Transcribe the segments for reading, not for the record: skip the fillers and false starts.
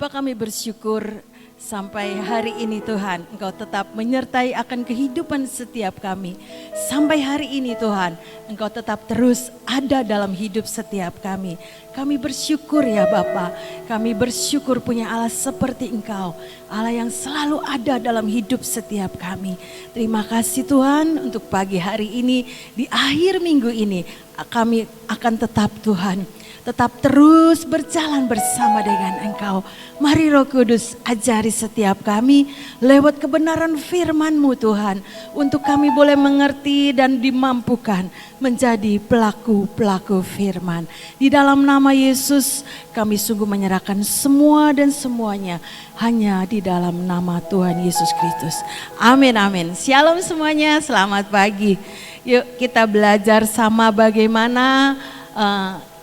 Bapa, kami bersyukur sampai hari ini Tuhan, Engkau tetap menyertai akan kehidupan setiap kami. Sampai hari ini Tuhan, Engkau tetap terus ada dalam hidup setiap kami. Kami bersyukur ya Bapa, kami bersyukur punya Allah seperti Engkau. Allah yang selalu ada dalam hidup setiap kami. Terima kasih Tuhan untuk pagi hari ini, di akhir minggu ini kami akan tetap Tuhan. Tetap terus berjalan bersama dengan Engkau. Mari Roh Kudus ajari setiap kami lewat kebenaran firman-Mu Tuhan. Untuk kami boleh mengerti dan dimampukan menjadi pelaku-pelaku firman. Di dalam nama Yesus kami sungguh menyerahkan semua dan semuanya hanya di dalam nama Tuhan Yesus Kristus. Amin, amin. Shalom semuanya, selamat pagi. Yuk kita belajar sama bagaimana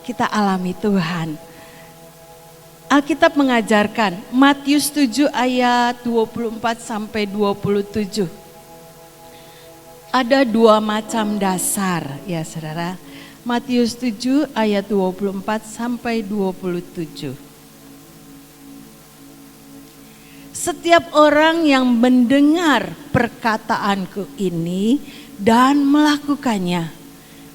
kita alami Tuhan. Alkitab mengajarkan Matius 7 ayat 24 sampai 27. Ada dua macam dasar ya saudara. Matius 7 ayat 24 sampai 27. Setiap orang yang mendengar perkataanku ini dan melakukannya.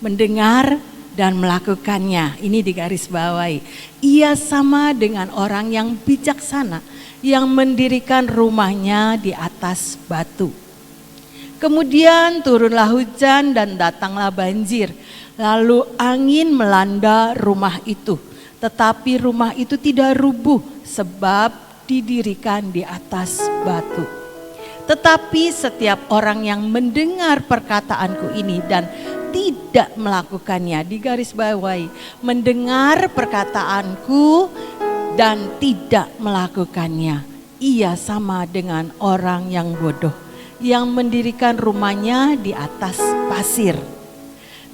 Mendengar dan melakukannya, ini digaris bawahi. Ia sama dengan orang yang bijaksana yang mendirikan rumahnya di atas batu. Kemudian turunlah hujan dan datanglah banjir, lalu angin melanda rumah itu. Tetapi rumah itu tidak rubuh sebab didirikan di atas batu. Tetapi setiap orang yang mendengar perkataanku ini dan tidak melakukannya, digaris bawahi, mendengar perkataanku dan tidak melakukannya, ia sama dengan orang yang bodoh yang mendirikan rumahnya di atas pasir.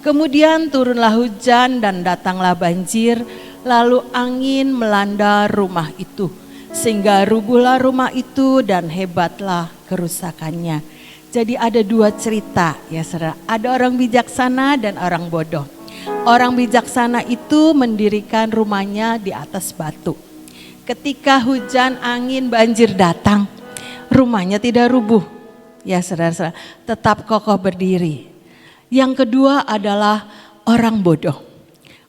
Kemudian turunlah hujan dan datanglah banjir, lalu angin melanda rumah itu sehingga rubuhlah rumah itu dan hebatlah kerusakannya. Jadi ada dua cerita ya saudara, ada orang bijaksana dan orang bodoh. Orang bijaksana itu mendirikan rumahnya di atas batu. Ketika hujan, angin, banjir datang, rumahnya tidak rubuh ya saudara-saudara, tetap kokoh berdiri. Yang kedua adalah orang bodoh.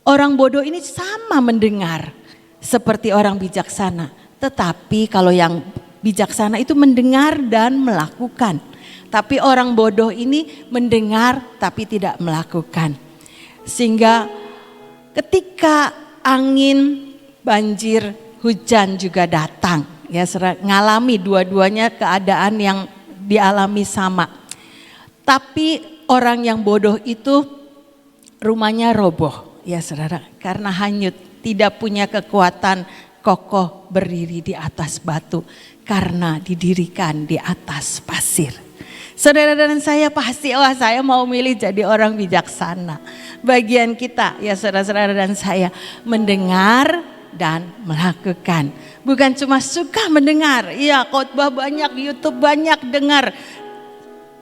Orang bodoh ini sama mendengar seperti orang bijaksana. Tetapi kalau yang bijaksana itu mendengar dan melakukan. Tapi orang bodoh ini mendengar tapi tidak melakukan. Sehingga ketika angin, banjir, hujan juga datang. Ya, ngalami dua-duanya keadaan yang dialami sama. Tapi orang yang bodoh itu rumahnya roboh. Ya saudara, karena hanyut, tidak punya kekuatan kokoh berdiri di atas batu. Karena didirikan di atas pasir. Saudara dan saya pasti, saya mau milih jadi orang bijaksana. Bagian kita ya saudara-saudara dan saya mendengar dan melakukan. Bukan cuma suka mendengar, ya khotbah banyak, YouTube banyak dengar.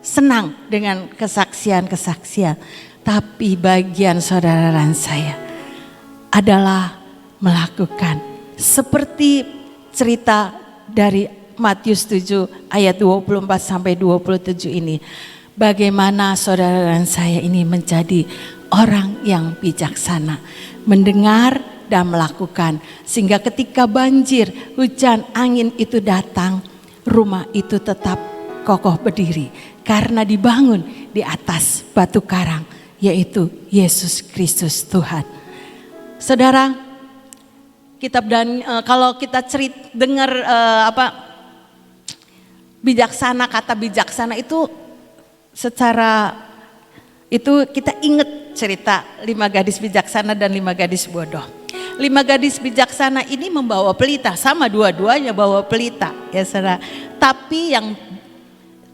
Senang dengan kesaksian-kesaksian. Tapi bagian saudara dan saya adalah melakukan. Seperti cerita dari Matius 7 ayat 24 sampai 27 ini. Bagaimana saudara dan saya ini menjadi orang yang bijaksana. Mendengar dan melakukan. Sehingga ketika banjir, hujan, angin itu datang, rumah itu tetap kokoh berdiri. Karena dibangun di atas batu karang, yaitu Yesus Kristus Tuhan. Saudara, kitab dan kalau kita dengar bijaksana, kata bijaksana itu secara itu kita ingat cerita 5 gadis bijaksana dan 5 gadis bodoh. 5 gadis bijaksana ini membawa pelita, sama dua-duanya bawa pelita ya saudara. Tapi yang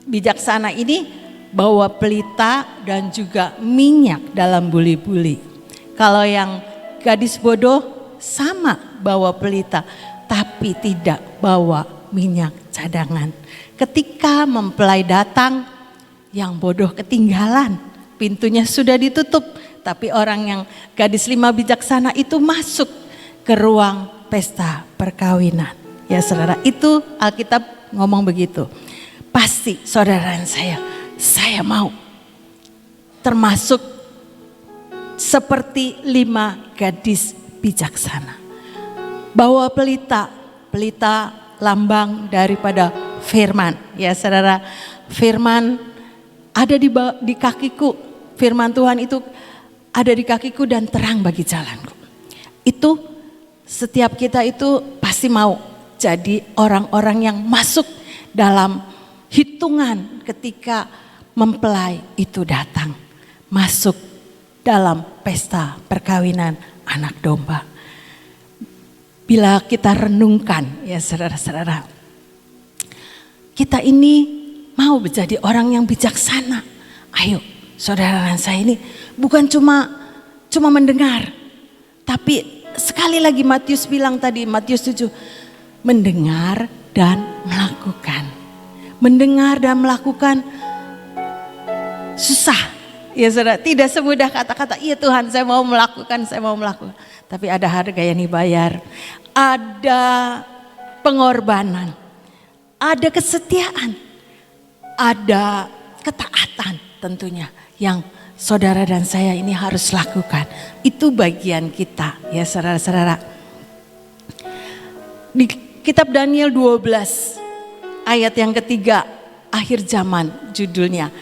bijaksana ini bawa pelita dan juga minyak dalam buli-buli. Kalau yang gadis bodoh sama bawa pelita tapi tidak bawa minyak cadangan. Ketika mempelai datang, yang bodoh ketinggalan, pintunya sudah ditutup. Tapi orang yang gadis 5 bijaksana itu masuk ke ruang pesta perkawinan. Ya saudara, itu Alkitab ngomong begitu. Pasti saudara dan saya mau termasuk seperti 5 gadis bijaksana. Bawa pelita lambang daripada firman. Ya saudara, firman ada di kakiku. Firman Tuhan itu ada di kakiku dan terang bagi jalanku. Itu setiap kita itu pasti mau jadi orang-orang yang masuk dalam hitungan ketika mempelai itu datang. Masuk dalam pesta perkawinan anak domba. Bila kita renungkan ya saudara-saudara, kita ini mau menjadi orang yang bijaksana. Ayo saudara dan saya ini bukan cuma mendengar. Tapi sekali lagi Matius bilang tadi, Matius 7, mendengar dan melakukan. Mendengar dan melakukan susah. Ya saudara, tidak semudah kata-kata, iya Tuhan saya mau melakukan. Tapi ada harga yang dibayar. Ada pengorbanan. Ada kesetiaan. Ada ketaatan tentunya yang saudara dan saya ini harus lakukan. Itu bagian kita ya saudara-saudara. Di kitab Daniel 12 ayat yang ketiga, akhir zaman judulnya.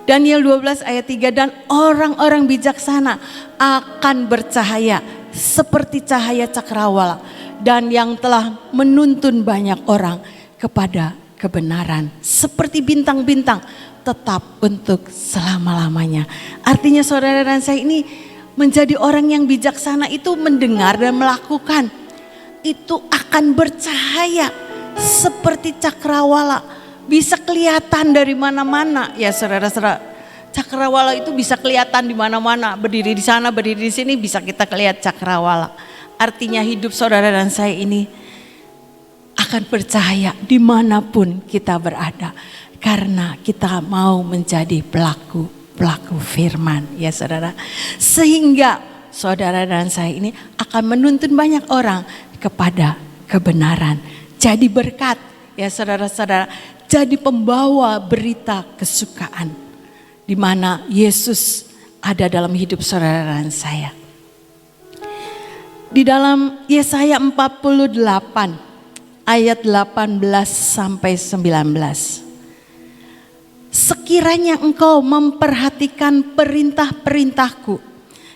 Daniel 12 ayat 3, dan orang-orang bijaksana akan bercahaya seperti cahaya cakrawala, dan yang telah menuntun banyak orang kepada kebenaran seperti bintang-bintang tetap untuk selama-lamanya. Artinya saudara dan saya ini menjadi orang yang bijaksana itu mendengar dan melakukan. Itu akan bercahaya seperti cakrawala. Bisa kelihatan dari mana-mana ya saudara-saudara. Cakrawala itu bisa kelihatan di mana-mana. Berdiri di sana, berdiri di sini bisa kita lihat cakrawala. Artinya hidup saudara dan saya ini akan bercahaya dimanapun kita berada. Karena kita mau menjadi pelaku firman ya saudara. Sehingga saudara dan saya ini akan menuntun banyak orang kepada kebenaran. Jadi berkat ya saudara-saudara. Jadi pembawa berita kesukaan. Di mana Yesus ada dalam hidup saudara dan saya. Di dalam Yesaya 48 ayat 18 sampai 19. Sekiranya engkau memperhatikan perintah-perintahku.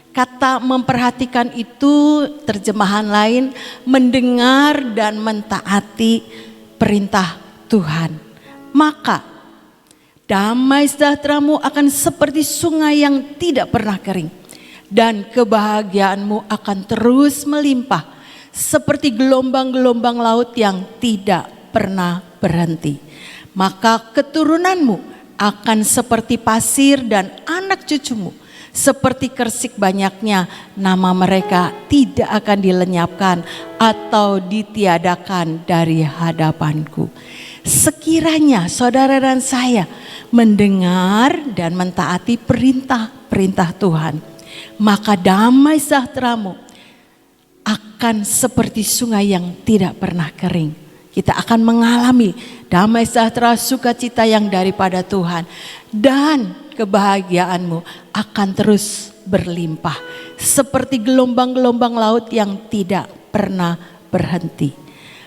Kata memperhatikan itu terjemahan lain mendengar dan mentaati perintah Tuhan. Maka damai sejahteramu akan seperti sungai yang tidak pernah kering. Dan kebahagiaanmu akan terus melimpah seperti gelombang-gelombang laut yang tidak pernah berhenti. Maka keturunanmu akan seperti pasir dan anak cucumu seperti kersik banyaknya, nama mereka tidak akan dilenyapkan atau ditiadakan dari hadapanku. Sekiranya saudara dan saya mendengar dan mentaati perintah-perintah Tuhan, maka damai sejahteramu akan seperti sungai yang tidak pernah kering. Kita akan mengalami damai sejahtera, sukacita yang daripada Tuhan, dan kebahagiaanmu akan terus berlimpah seperti gelombang-gelombang laut yang tidak pernah berhenti.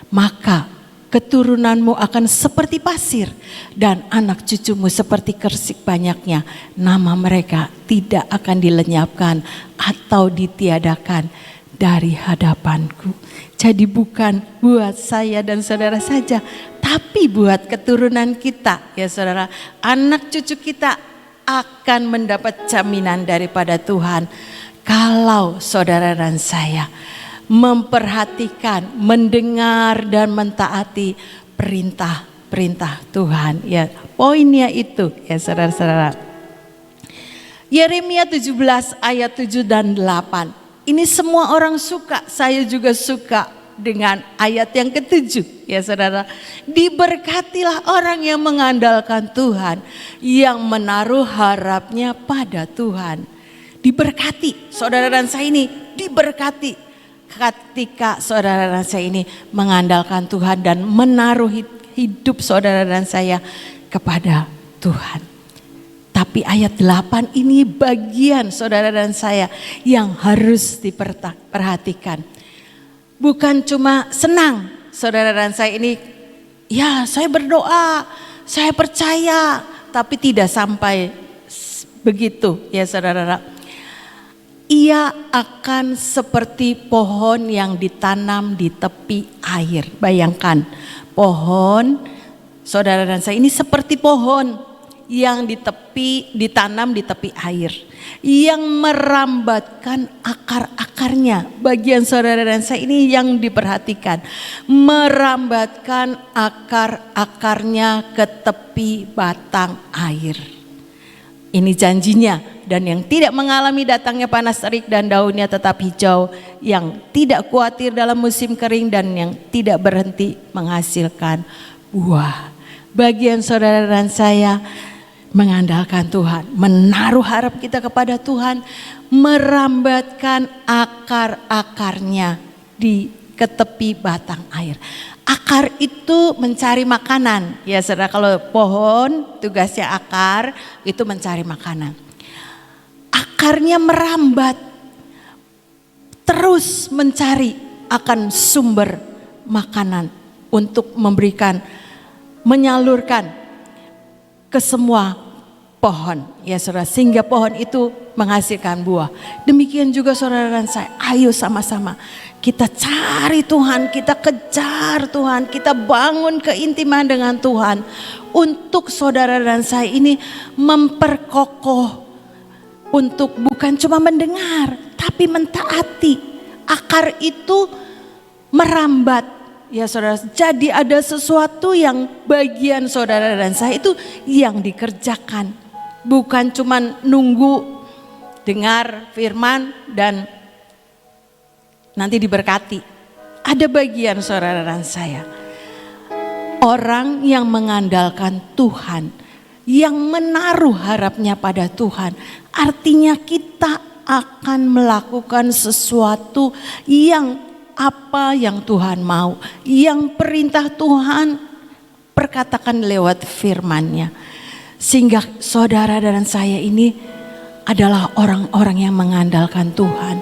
Maka keturunanmu akan seperti pasir dan anak cucumu seperti kersik banyaknya, nama mereka tidak akan dilenyapkan atau ditiadakan dari hadapanku. Jadi bukan buat saya dan saudara saja, tapi buat keturunan kita ya saudara. Anak cucu kita akan mendapat jaminan daripada Tuhan kalau saudara dan saya memperhatikan, mendengar dan mentaati perintah-perintah Tuhan. Ya, poinnya itu ya saudara-saudara. Yeremia 17 ayat 7 dan 8. Ini semua orang suka, saya juga suka dengan ayat yang ke-7 ya saudara. Diberkatilah orang yang mengandalkan Tuhan, yang menaruh harapnya pada Tuhan. Diberkati, saudara dan saya ini diberkati. ketika saudara dan saya ini mengandalkan Tuhan dan menaruh hidup saudara dan saya kepada Tuhan. Tapi ayat 8 ini bagian saudara dan saya yang harus diperhatikan. Bukan cuma senang saudara dan saya ini, ya saya berdoa, saya percaya, tapi tidak sampai begitu ya saudara. Ia akan seperti pohon yang ditanam di tepi air. Bayangkan pohon saudara dan saya ini seperti pohon yang ditanam di tepi air, yang merambatkan akar-akarnya. Bagian saudara dan saya ini yang diperhatikan, merambatkan akar-akarnya ke tepi batang air. Ini janjinya, dan yang tidak mengalami datangnya panas terik dan daunnya tetap hijau, yang tidak khawatir dalam musim kering dan yang tidak berhenti menghasilkan buah. Bagian saudara dan saya mengandalkan Tuhan, menaruh harap kita kepada Tuhan, merambatkan akar-akarnya ke tepi batang air. Akar itu mencari makanan. Ya saudara, kalau pohon tugasnya akar itu mencari makanan. Akarnya merambat, terus mencari akan sumber makanan untuk menyalurkan ke semua pohon, ya saudara, sehingga pohon itu menghasilkan buah. Demikian juga saudara dan saya, ayo sama-sama kita cari Tuhan, kita kejar Tuhan, kita bangun keintiman dengan Tuhan untuk saudara dan saya ini memperkokoh, untuk bukan cuma mendengar tapi mentaati. Akar itu merambat. Ya saudara, jadi ada sesuatu yang bagian saudara dan saya itu yang dikerjakan. Bukan cuma nunggu dengar firman dan nanti diberkati. Ada bagian saudara dan saya. Orang yang mengandalkan Tuhan, yang menaruh harapnya pada Tuhan, artinya kita akan melakukan sesuatu yang apa yang Tuhan mau, yang perintah Tuhan perkatakan lewat firman-Nya. Sehingga saudara dan saya ini adalah orang-orang yang mengandalkan Tuhan,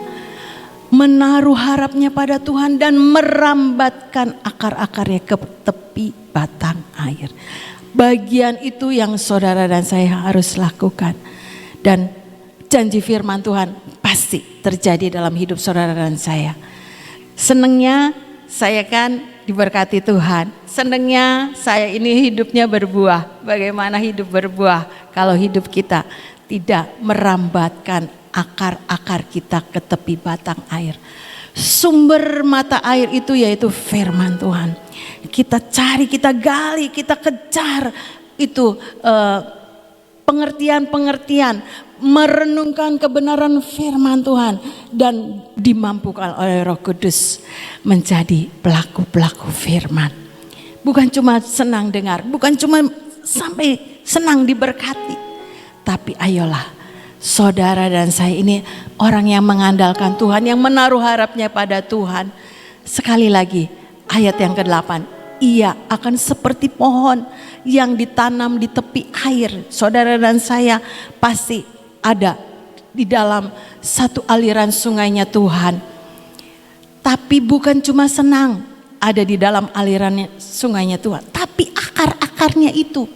menaruh harapnya pada Tuhan dan merambatkan akar-akarnya ke tepi batang air. Bagian itu yang saudara dan saya harus lakukan. Dan janji firman Tuhan pasti terjadi dalam hidup saudara dan saya. Senangnya saya kan diberkati Tuhan. Senangnya saya ini hidupnya berbuah. Bagaimana hidup berbuah kalau hidup kita tidak merambatkan akar-akar kita ke tepi batang air. Sumber mata air itu yaitu firman Tuhan. Kita cari, kita gali, kita kejar itu pengertian-pengertian, merenungkan kebenaran firman Tuhan dan dimampukan oleh Roh Kudus menjadi pelaku-pelaku firman. Bukan cuma senang dengar, bukan cuma sampai senang diberkati, tapi ayolah saudara dan saya ini orang yang mengandalkan Tuhan, yang menaruh harapnya pada Tuhan. Sekali lagi ayat yang ke-8. Ia akan seperti pohon yang ditanam di tepi air. Saudara dan saya pasti ada di dalam satu aliran sungainya Tuhan. Tapi bukan cuma senang ada di dalam aliran sungainya Tuhan. Tapi akar-akarnya itu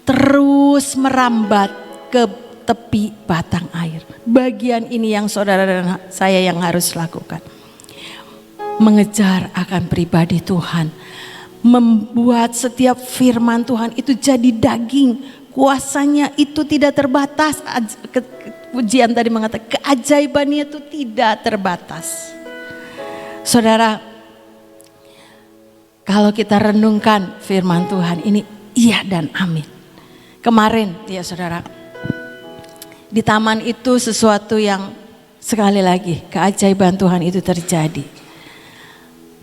terus merambat ke tepi batang air. Bagian ini yang saudara dan saya yang harus lakukan. Mengejar akan pribadi Tuhan. Membuat setiap firman Tuhan itu jadi daging. Kuasanya itu tidak terbatas. Pujian tadi mengatakan keajaibannya itu tidak terbatas. Saudara, kalau kita renungkan firman Tuhan ini iya dan amin. Kemarin ya saudara, di taman itu sesuatu yang sekali lagi keajaiban Tuhan itu terjadi.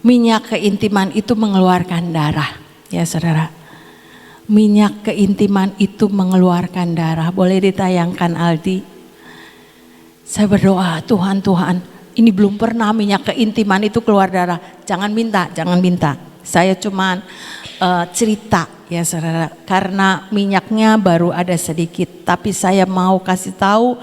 Minyak keintiman itu mengeluarkan darah, ya saudara. Minyak keintiman itu mengeluarkan darah. Boleh ditayangkan Aldi? Saya berdoa, Tuhan ini belum pernah minyak keintiman itu keluar darah. Jangan minta, jangan minta. Saya cuman cerita ya saudara, karena minyaknya baru ada sedikit. Tapi saya mau kasih tahu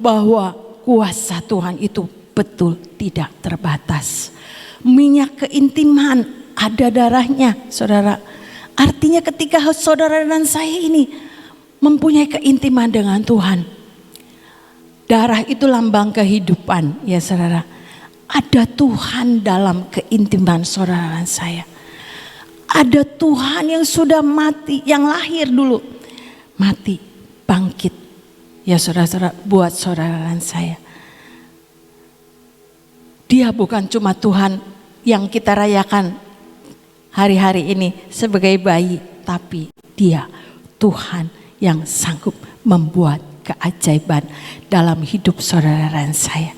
bahwa kuasa Tuhan itu betul tidak terbatas. Minyak keintiman ada darahnya saudara. Artinya ketika saudara dan saya ini mempunyai keintiman dengan Tuhan, darah itu lambang kehidupan ya saudara. Ada Tuhan dalam keintiman saudara dan saya. Ada Tuhan yang sudah mati, yang lahir dulu. Mati, bangkit. Ya saudara-saudara, buat saudara dan saya. Dia bukan cuma Tuhan yang kita rayakan hari-hari ini sebagai bayi. Tapi dia Tuhan yang sanggup membuat keajaiban dalam hidup saudara dan saya.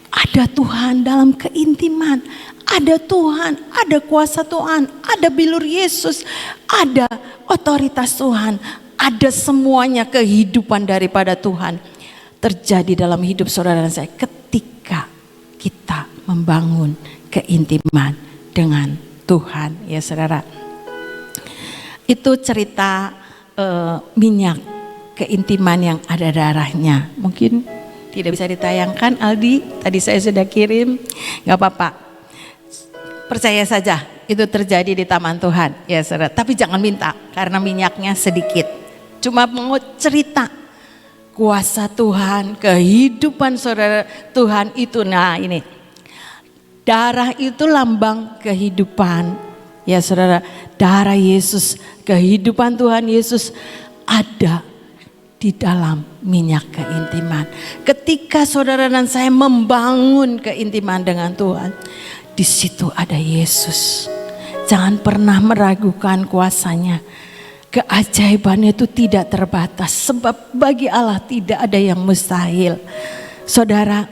Ada Tuhan dalam keintiman, ada Tuhan, ada kuasa Tuhan, ada bilur Yesus, ada otoritas Tuhan, ada semuanya kehidupan daripada Tuhan terjadi dalam hidup saudara dan saya ketika kita membangun keintiman dengan Tuhan ya saudara. Itu cerita minyak keintiman yang ada darahnya. Mungkin tidak bisa ditayangkan Aldi, tadi saya sudah kirim, gak apa-apa. Percaya saja itu terjadi di taman Tuhan ya saudara. Tapi jangan minta karena minyaknya sedikit. Cuma mau cerita kuasa Tuhan, kehidupan saudara Tuhan itu. Nah ini, darah itu lambang kehidupan ya saudara. Darah Yesus, kehidupan Tuhan Yesus ada di dalam minyak keintiman. Ketika saudara dan saya membangun keintiman dengan Tuhan, di situ ada Yesus. Jangan pernah meragukan kuasanya. Keajaibannya itu tidak terbatas, sebab bagi Allah tidak ada yang mustahil. Saudara,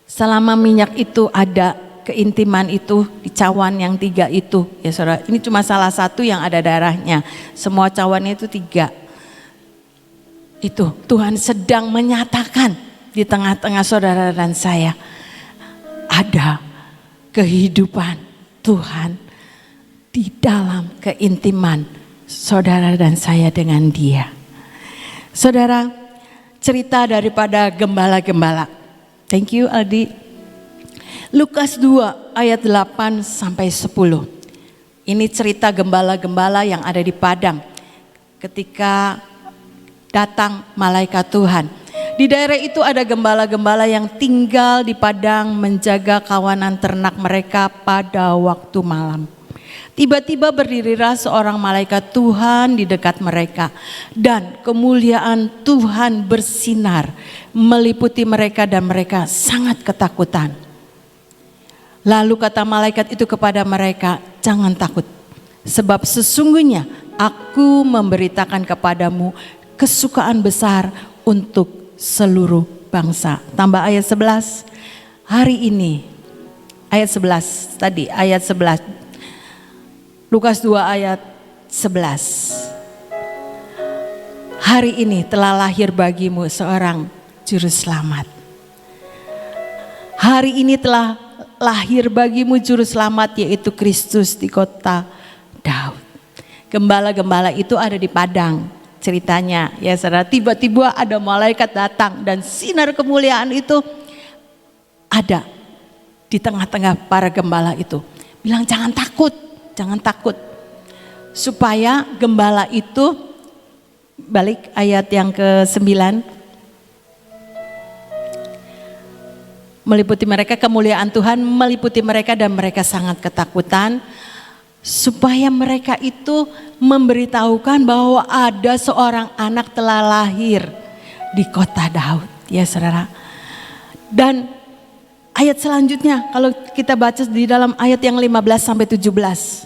selama minyak itu ada, keintiman itu di cawan yang 3 itu ya saudara. Ini cuma salah satu yang ada darahnya. Semua cawannya itu 3. Itu Tuhan sedang menyatakan di tengah-tengah saudara dan saya ada kehidupan Tuhan di dalam keintiman saudara dan saya dengan Dia. Saudara, cerita daripada gembala-gembala. Thank you Aldi. Lukas 2 ayat 8 sampai 10. Ini cerita gembala-gembala yang ada di padang ketika datang malaikat Tuhan. Di daerah itu ada gembala-gembala yang tinggal di padang menjaga kawanan ternak mereka pada waktu malam. Tiba-tiba berdirilah seorang malaikat Tuhan di dekat mereka dan kemuliaan Tuhan bersinar meliputi mereka dan mereka sangat ketakutan. Lalu kata malaikat itu kepada mereka, "Jangan takut, sebab sesungguhnya aku memberitakan kepadamu kesukaan besar untuk seluruh bangsa." Tambah ayat 11. Hari ini ayat 11 tadi, ayat 11. Lukas 2 ayat 11. Hari ini telah lahir bagimu seorang juru selamat. Hari ini telah lahir bagimu juru selamat, yaitu Kristus di kota Daud. Gembala-gembala itu ada di padang. Ceritanya ya saudara, tiba-tiba ada malaikat datang dan sinar kemuliaan itu ada di tengah-tengah para gembala itu. Bilang jangan takut, jangan takut. Supaya gembala itu, balik ayat yang ke-9, meliputi mereka, kemuliaan Tuhan meliputi mereka dan mereka sangat ketakutan. Supaya mereka itu memberitahukan bahwa ada seorang anak telah lahir di kota Daud ya saudara. Dan ayat selanjutnya kalau kita baca di dalam ayat yang 15 sampai 17.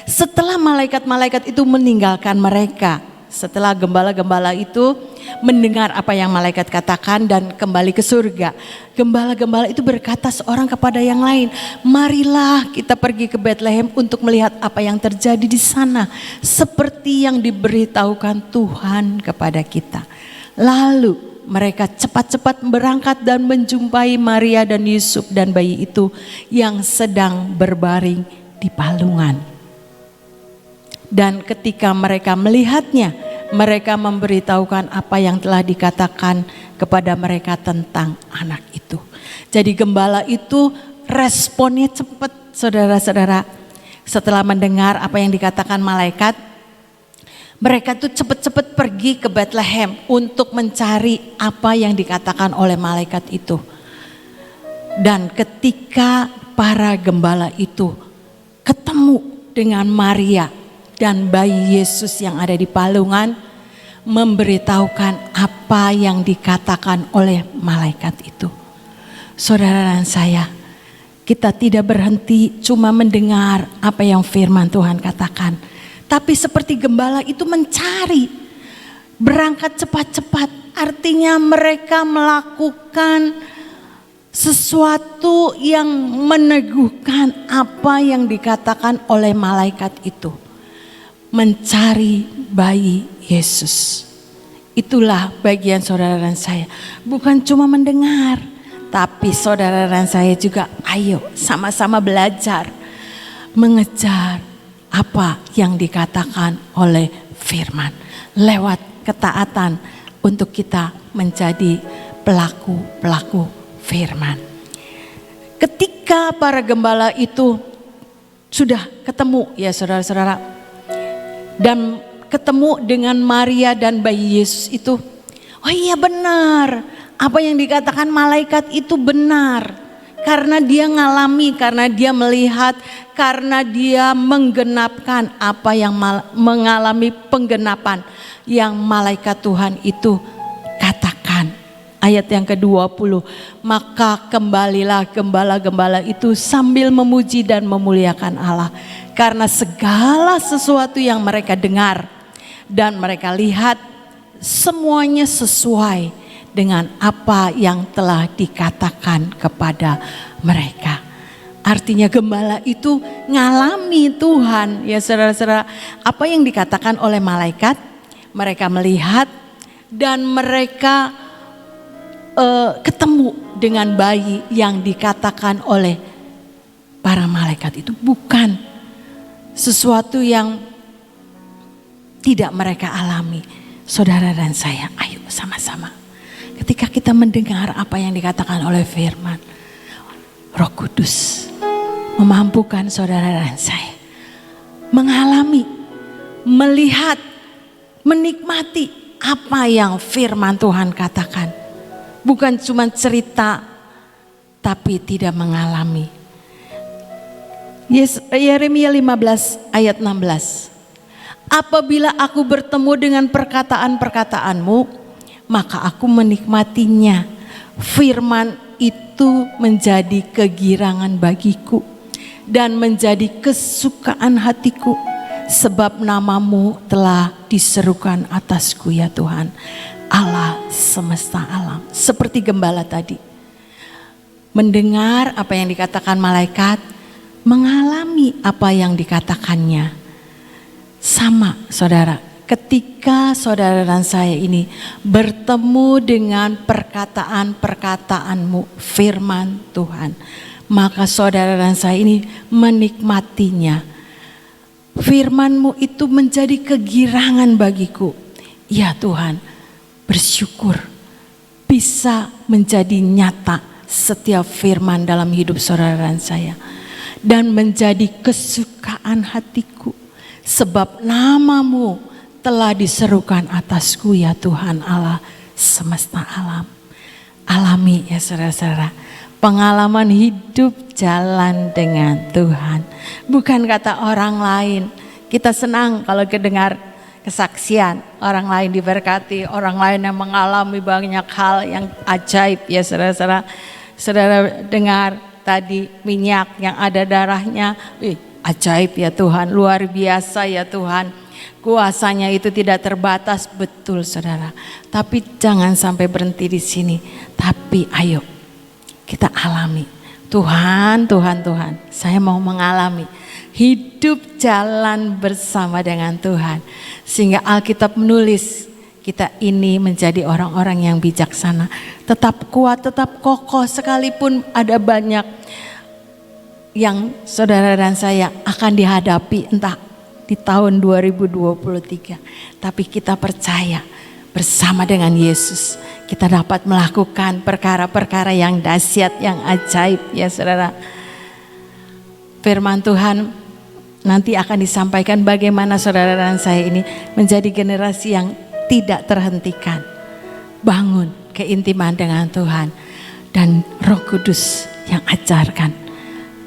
Setelah malaikat-malaikat itu meninggalkan mereka, setelah gembala-gembala itu mendengar apa yang malaikat katakan dan kembali ke surga, gembala-gembala itu berkata seorang kepada yang lain, "Marilah kita pergi ke Betlehem untuk melihat apa yang terjadi di sana, seperti yang diberitahukan Tuhan kepada kita." Lalu mereka cepat-cepat berangkat dan menjumpai Maria dan Yusuf dan bayi itu yang sedang berbaring di palungan. Dan ketika mereka melihatnya, mereka memberitahukan apa yang telah dikatakan kepada mereka tentang anak itu. Jadi gembala itu responnya cepat, saudara-saudara. Setelah mendengar apa yang dikatakan malaikat, mereka tuh cepat-cepat pergi ke Bethlehem untuk mencari apa yang dikatakan oleh malaikat itu. Dan ketika para gembala itu ketemu dengan Maria dan bayi Yesus yang ada di palungan, memberitahukan apa yang dikatakan oleh malaikat itu. Saudara dan saya, kita tidak berhenti cuma mendengar apa yang firman Tuhan katakan, tapi seperti gembala itu mencari, berangkat cepat-cepat. Artinya mereka melakukan sesuatu yang meneguhkan apa yang dikatakan oleh malaikat itu. Mencari bayi Yesus. Itulah bagian saudara dan saya. Bukan cuma mendengar, tapi saudara dan saya juga ayo sama-sama belajar. Mengejar apa yang dikatakan oleh firman. Lewat ketaatan untuk kita menjadi pelaku-pelaku firman. Ketika para gembala itu sudah ketemu ya saudara-saudara, dan ketemu dengan Maria dan bayi Yesus itu, oh iya benar, apa yang dikatakan malaikat itu benar. Karena dia ngalami, karena dia melihat, karena dia menggenapkan apa yang mengalami penggenapan yang malaikat Tuhan itu katakan. Ayat yang ke-20, maka kembalilah gembala-gembala itu sambil memuji dan memuliakan Allah. Karena segala sesuatu yang mereka dengar dan mereka lihat, semuanya sesuai dengan apa yang telah dikatakan kepada mereka. Artinya gembala itu ngalami Tuhan ya saudara-saudara. Apa yang dikatakan oleh malaikat, mereka melihat dan mereka ketemu dengan bayi yang dikatakan oleh para malaikat itu. Bukan sesuatu yang tidak mereka alami. Saudara dan saya, ayo sama-sama. Ketika kita mendengar apa yang dikatakan oleh firman, Roh Kudus memampukan saudara dan saya mengalami, melihat, menikmati apa yang firman Tuhan katakan. Bukan cuma cerita, tapi tidak mengalami. Yeremia 15 ayat 16. Apabila aku bertemu dengan perkataan-perkataanmu, maka aku menikmatinya. Firman itu menjadi kegirangan bagiku dan menjadi kesukaan hatiku. Sebab namamu telah diserukan atasku ya Tuhan, Allah semesta alam. Seperti gembala tadi, mendengar apa yang dikatakan malaikat, mengalami apa yang dikatakannya. Sama saudara, ketika saudara dan saya ini bertemu dengan perkataan-perkataanmu, firman Tuhan, maka saudara dan saya ini menikmatinya. Firman-Mu itu menjadi kegirangan bagiku. Ya Tuhan, bersyukur bisa menjadi nyata setiap firman dalam hidup saudara dan saya. Dan menjadi kesukaan hatiku. Sebab namamu telah diserukan atasku ya Tuhan Allah semesta alam. Alami ya saudara-saudara. Pengalaman hidup jalan dengan Tuhan. Bukan kata orang lain. Kita senang kalau kedengar kesaksian orang lain diberkati, orang lain yang mengalami banyak hal yang ajaib ya saudara-saudara. Saudara dengar tadi minyak yang ada darahnya, ajaib ya Tuhan, luar biasa ya Tuhan. Kuasanya itu tidak terbatas, betul saudara. Tapi jangan sampai berhenti di sini. Tapi ayo kita alami. Tuhan, Tuhan, Tuhan, saya mau mengalami hidup jalan bersama dengan Tuhan. Sehingga Alkitab menulis kita ini menjadi orang-orang yang bijaksana, tetap kuat, tetap kokoh, sekalipun ada banyak yang saudara dan saya akan dihadapi entah di tahun 2023. Tapi kita percaya bersama dengan Yesus kita dapat melakukan perkara-perkara yang dahsyat, yang ajaib ya saudara. Firman Tuhan nanti akan disampaikan bagaimana saudara dan saya ini menjadi generasi yang tidak terhentikan. Bangun keintiman dengan Tuhan dan Roh Kudus yang ajarkan.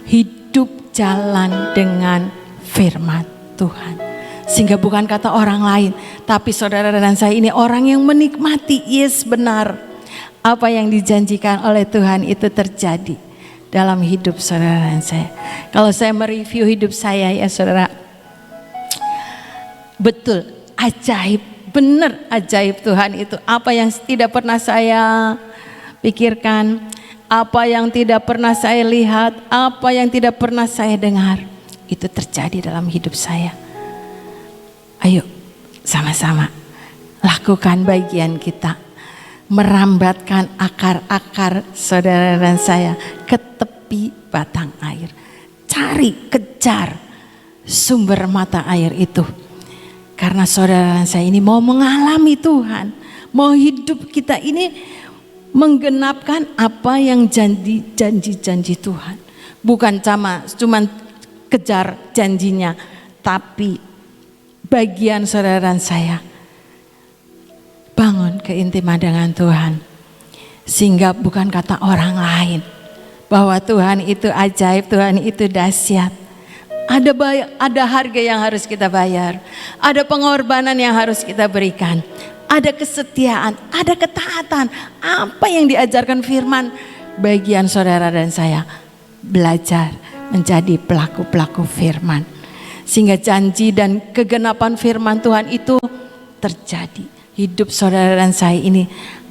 Hidup jalan dengan firman Tuhan. Sehingga bukan kata orang lain, tapi saudara dan saya ini orang yang menikmati. Yes, benar. Apa yang dijanjikan oleh Tuhan itu terjadi dalam hidup saudara dan saya. Kalau saya mereview hidup saya ya saudara, betul, ajaib. Benar ajaib Tuhan itu. Apa yang tidak pernah saya pikirkan, apa yang tidak pernah saya lihat, apa yang tidak pernah saya dengar, itu terjadi dalam hidup saya. Ayo sama-sama lakukan bagian kita, merambatkan akar-akar saudara dan saya ke tepi batang air. Cari, kejar sumber mata air itu. Karena saudara dan saya ini mau mengalami Tuhan, mau hidup kita ini menggenapkan apa yang janji-janji Tuhan. Bukan cuma kejar janjinya, tapi bagian saudara dan saya bangun keintiman dengan Tuhan. Sehingga bukan kata orang lain bahwa Tuhan itu ajaib, Tuhan itu dahsyat. Ada harga yang harus kita bayar, ada pengorbanan yang harus kita berikan, ada kesetiaan, ada ketaatan. Apa yang diajarkan firman, bagian saudara dan saya belajar menjadi pelaku-pelaku firman. Sehingga janji dan kegenapan firman Tuhan itu terjadi. Hidup saudara dan saya ini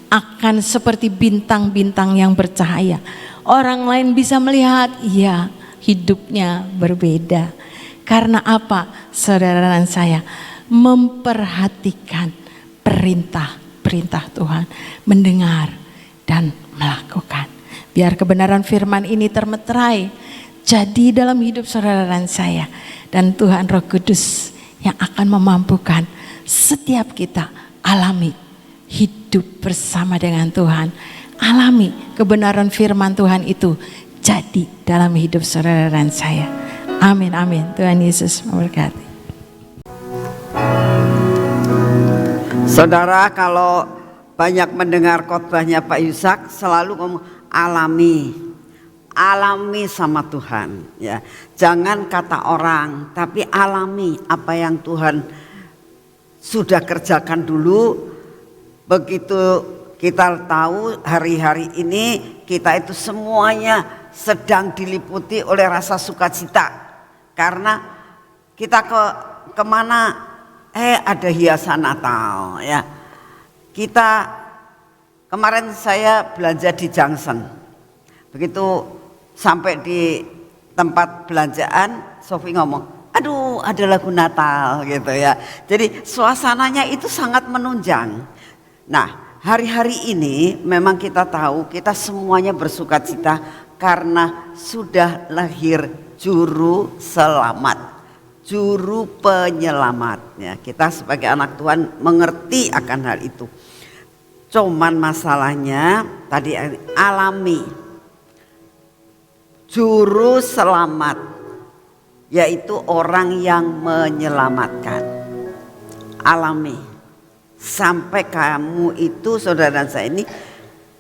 akan seperti bintang-bintang yang bercahaya. Orang lain bisa melihat, iya, hidupnya berbeda. Karena apa? Saudara dan saya memperhatikan perintah-perintah Tuhan, mendengar dan melakukan. Biar kebenaran firman ini termeterai jadi dalam hidup saudara dan saya, dan Tuhan Roh Kudus yang akan memampukan setiap kita alami hidup bersama dengan Tuhan, alami kebenaran firman Tuhan itu jadi dalam hidup saudara dan saya. Amin, amin. Tuhan Yesus memberkati. Saudara, kalau banyak mendengar khotbahnya Pak Yusak, selalu ngomong alami sama Tuhan ya. Jangan kata orang, tapi alami apa yang Tuhan sudah kerjakan dulu. Begitu kita tahu hari-hari ini kita itu semuanya sedang diliputi oleh rasa sukacita. Karena kita kemana ada hiasan Natal ya. Kita kemarin saya belanja di Junction. Begitu sampai di tempat belanjaan, Sofi ngomong, aduh ada lagu Natal gitu ya. Jadi suasananya itu sangat menunjang. Nah, hari-hari ini memang kita tahu kita semuanya bersukacita karena sudah lahir juru selamat, juru penyelamat ya. Kita sebagai anak Tuhan mengerti akan hal itu. Cuman masalahnya tadi alami juru selamat, yaitu orang yang menyelamatkan. Alami sampai kamu itu saudara dan saya ini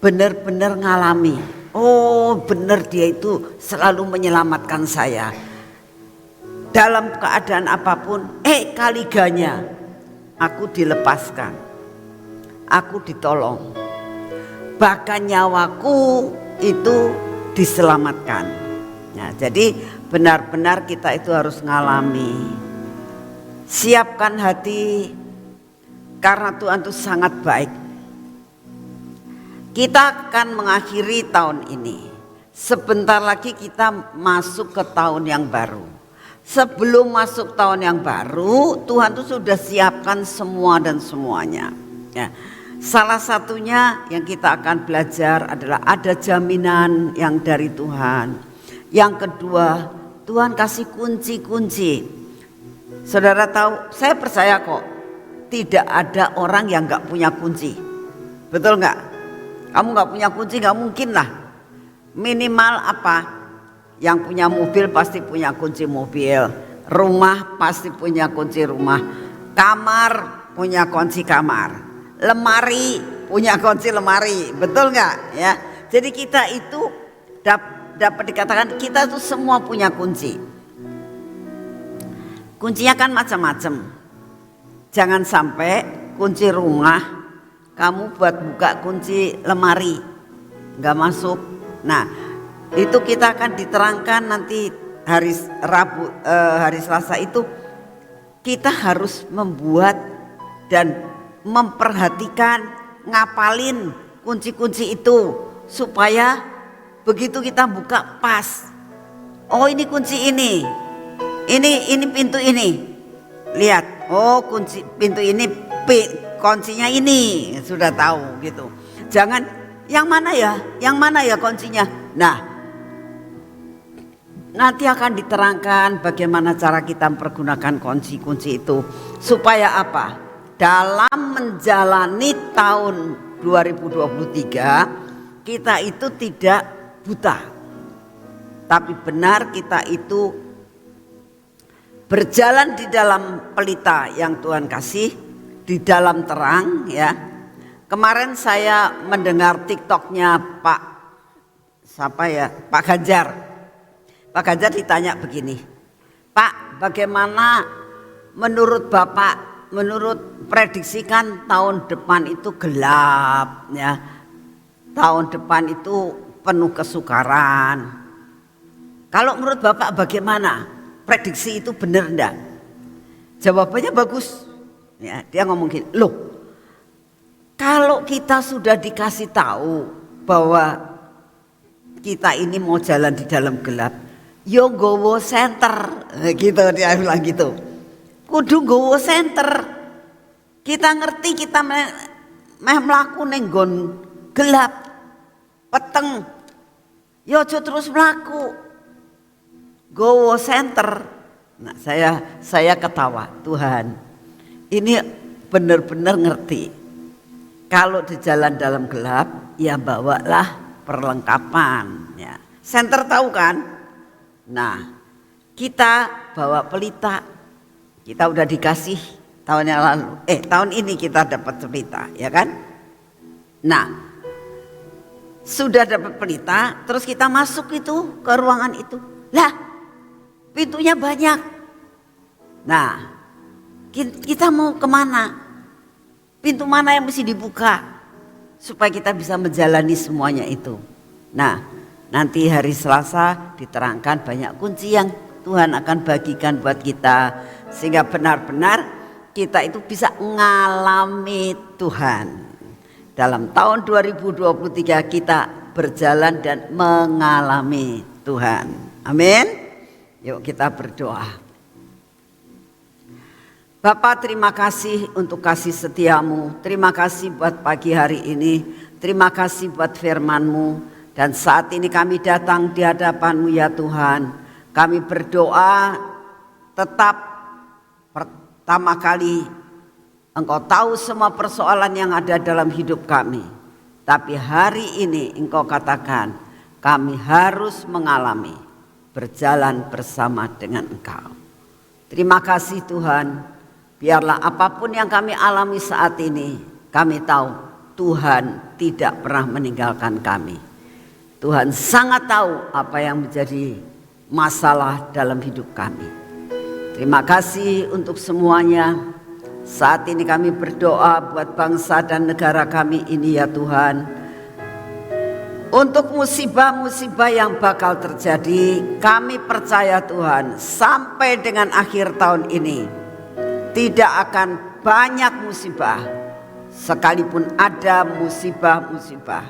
benar-benar ngalami. Oh benar, dia itu selalu menyelamatkan saya dalam keadaan apapun. Kaliganya aku dilepaskan, aku ditolong, bahkan nyawaku itu diselamatkan. Nah, jadi benar-benar kita itu harus ngalami. Siapkan hati karena Tuhan itu sangat baik. Kita akan mengakhiri tahun ini. Sebentar lagi kita masuk ke tahun yang baru. Sebelum masuk tahun yang baru, Tuhan itu sudah siapkan semua dan semuanya. Ya. Salah satunya yang kita akan belajar adalah ada jaminan yang dari Tuhan. Yang kedua, Tuhan kasih kunci-kunci. Saudara tahu, saya percaya kok tidak ada orang yang gak punya kunci. Betul gak? Kamu gak punya kunci gak mungkin lah. Minimal apa? Yang punya mobil pasti punya kunci mobil. Rumah pasti punya kunci rumah. Kamar punya kunci kamar. Lemari punya kunci lemari, betul nggak ya? Jadi kita itu dapat dikatakan kita tuh semua punya kunci. Kuncinya kan macam-macam. Jangan sampai kunci rumah kamu buat buka kunci lemari nggak masuk. Nah itu kita akan diterangkan nanti hari Rabu, hari Selasa itu kita harus membuat dan memperhatikan, ngapalin kunci-kunci itu supaya begitu kita buka pas. Oh ini kunci ini pintu ini. Lihat, oh kunci pintu ini, kuncinya ini, sudah tahu gitu. Jangan yang mana ya kuncinya. Nah, nanti akan diterangkan bagaimana cara kita mempergunakan kunci-kunci itu supaya apa? Dalam menjalani tahun 2023 kita itu tidak buta, tapi benar kita itu berjalan di dalam pelita yang Tuhan kasih, di dalam terang ya. Kemarin saya mendengar TikToknya Pak Ganjar. Pak Ganjar ditanya begini, Pak bagaimana menurut Bapak, menurut prediksi kan tahun depan itu gelap ya. Tahun depan itu penuh kesukaran. Kalau menurut Bapak bagaimana? Prediksi itu benar enggak? Jawabannya bagus. Ya, dia ngomong gini, loh kalau kita sudah dikasih tahu bahwa kita ini mau jalan di dalam gelap, yo gowo center gitu, dia bilang gitu. Kudu gowo center. Kita ngerti kita meh mlaku ning nggon gelap peteng. Yo aja terus mlaku. Gowo center. Nah, saya ketawa, Tuhan. Ini benar-benar ngerti. Kalau di jalan dalam gelap, ya bawalah perlengkapan ya. Center tahu kan? Nah, kita bawa pelita. Kita udah dikasih tahun yang lalu. Tahun ini kita dapat pelita, ya kan? Nah, sudah dapat pelita, terus kita masuk itu ke ruangan itu. Lah, pintunya banyak. Nah, kita mau kemana? Pintu mana yang mesti dibuka supaya kita bisa menjalani semuanya itu? Nah, nanti hari Selasa diterangkan banyak kunci yang Tuhan akan bagikan buat kita, sehingga benar-benar kita itu bisa mengalami Tuhan. Dalam tahun 2023 kita berjalan dan mengalami Tuhan. Amin. Yuk kita berdoa. Bapak, terima kasih untuk kasih setiamu. Terima kasih buat pagi hari ini. Terima kasih buat firman-Mu. Dan saat ini kami datang di hadapan-Mu ya Tuhan. Kami berdoa tetap pertama kali Engkau tahu semua persoalan yang ada dalam hidup kami. Tapi hari ini Engkau katakan kami harus mengalami berjalan bersama dengan Engkau. Terima kasih Tuhan. Biarlah apapun yang kami alami saat ini, kami tahu Tuhan tidak pernah meninggalkan kami. Tuhan sangat tahu apa yang menjadi masalah dalam hidup kami. Terima kasih untuk semuanya. Saat ini kami berdoa buat bangsa dan negara kami ini ya Tuhan. Untuk musibah-musibah yang bakal terjadi, kami percaya Tuhan sampai dengan akhir tahun ini tidak akan banyak musibah, sekalipun ada musibah-musibah.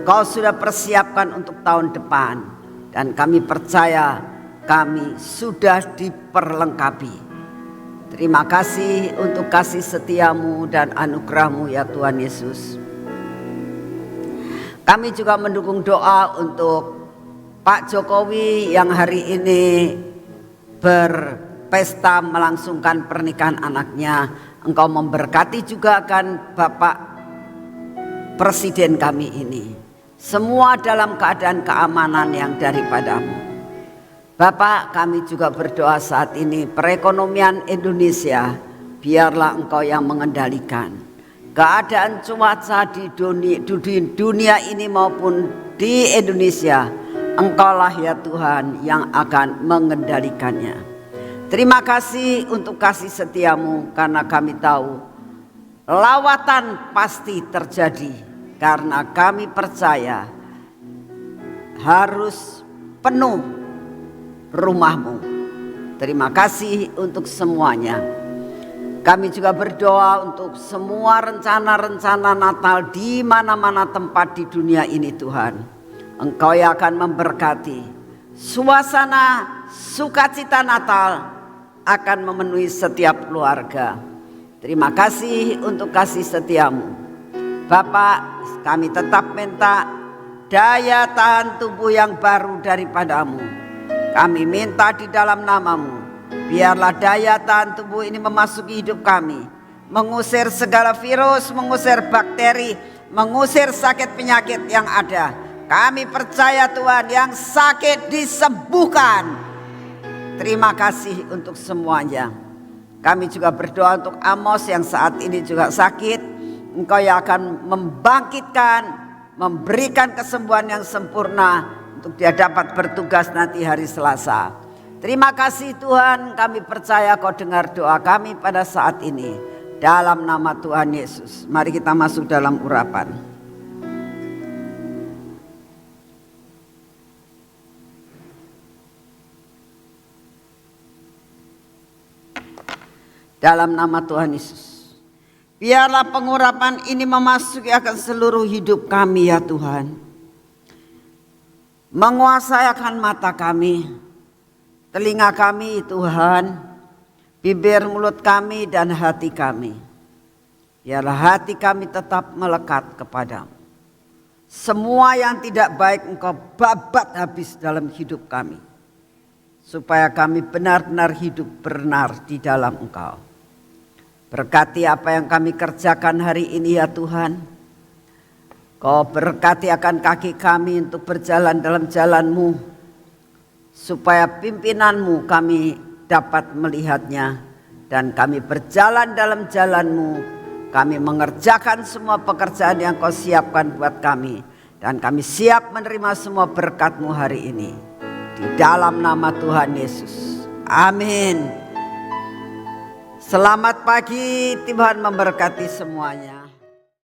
Kau sudah persiapkan untuk tahun depan, dan kami percaya kami sudah diperlengkapi. Terima kasih untuk kasih setiamu dan anugerahmu ya Tuhan Yesus. Kami juga mendukung doa untuk Pak Jokowi yang hari ini berpesta melangsungkan pernikahan anaknya. Engkau memberkati juga kan Bapak Presiden kami ini. Semua dalam keadaan keamanan yang daripadamu. Bapak, kami juga berdoa saat ini perekonomian Indonesia biarlah Engkau yang mengendalikan. Keadaan cuaca di dunia ini maupun di Indonesia, Engkaulah ya Tuhan yang akan mengendalikannya. Terima kasih untuk kasih setiamu karena kami tahu lawatan pasti terjadi karena kami percaya harus penuh rumahmu. Terima kasih untuk semuanya. Kami juga berdoa untuk semua rencana-rencana Natal di mana-mana tempat di dunia ini Tuhan. Engkau yang akan memberkati. Suasana sukacita Natal akan memenuhi setiap keluarga. Terima kasih untuk kasih setiamu. Bapak, kami tetap minta daya tahan tubuh yang baru daripadamu. Kami minta di dalam namamu, biarlah daya tahan tubuh ini memasuki hidup kami. Mengusir segala virus, mengusir bakteri, mengusir sakit penyakit yang ada. Kami percaya Tuhan yang sakit disembuhkan. Terima kasih untuk semuanya. Kami juga berdoa untuk Amos yang saat ini juga sakit. Engkau yang akan membangkitkan, memberikan kesembuhan yang sempurna untuk dia dapat bertugas nanti hari Selasa. Terima kasih Tuhan, kami percaya Kau dengar doa kami pada saat ini. Dalam nama Tuhan Yesus, mari kita masuk dalam urapan. Dalam nama Tuhan Yesus, biarlah pengurapan ini memasuki akan seluruh hidup kami ya Tuhan. Menguasai akan mata kami, telinga kami Tuhan, bibir mulut kami dan hati kami. Biarlah hati kami tetap melekat kepadamu. Semua yang tidak baik Engkau babat habis dalam hidup kami. Supaya kami benar-benar hidup benar di dalam Engkau. Berkati apa yang kami kerjakan hari ini ya Tuhan. Kau berkati akan kaki kami untuk berjalan dalam jalan-Mu. Supaya pimpinanmu kami dapat melihatnya. Dan kami berjalan dalam jalan-Mu. Kami mengerjakan semua pekerjaan yang Kau siapkan buat kami. Dan kami siap menerima semua berkat-Mu hari ini. Di dalam nama Tuhan Yesus. Amin. Selamat pagi, Tuhan memberkati semuanya.